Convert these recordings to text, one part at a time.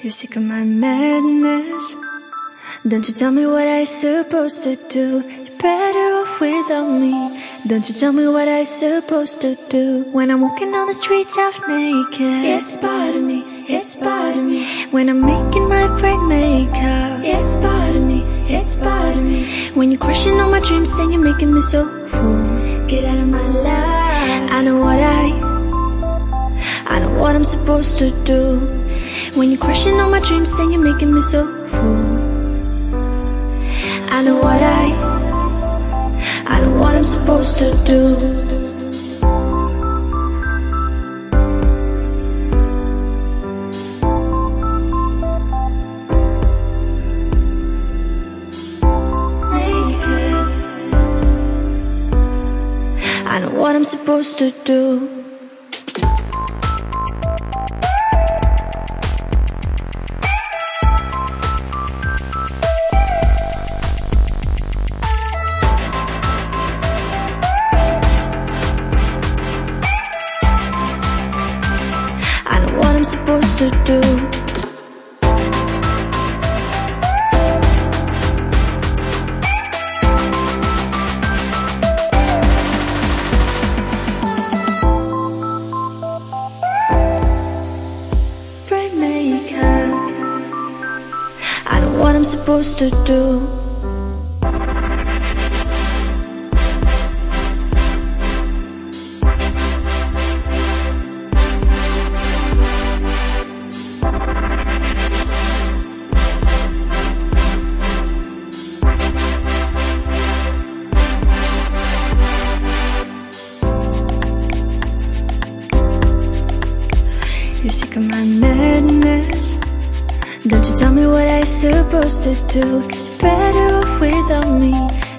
You're sick of my madness. Don't you tell me what I supposed to do. You're better off without me. Don't you tell me what I supposed to do. When I'm walking on the streets half naked, it's part of me, it's part of me. When I'm making my brain makeup, it's part of me, it's part of me. When you're crushing all my dreams and you're making me so full, get out of my life. I know what I'm supposed to do. When you're crushing all my dreams and you're making me so full, I know what I'm supposed to do. I know what I'm supposed to do. I know what I'm supposed to do. Brain makeup. I know what I'm supposed to do. You're sick of my madness. Don't you tell me what I supposed to do. You're better off without me.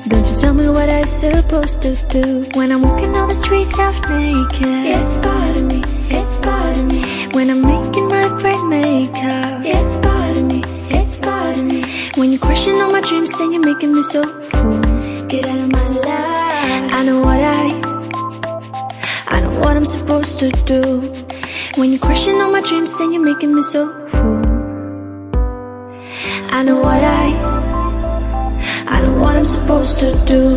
Don't you tell me what I supposed to do. When I'm walking on the streets half naked, it's part of me, it's part of me. When I'm making my brain makeup, it's part of me, it's part of me. When you're crushing all my dreams and you're making me so full, get out of my life. I know what I'm supposed to do. When you're crushing all my dreams and you're making me so full, I know what I'm supposed to do.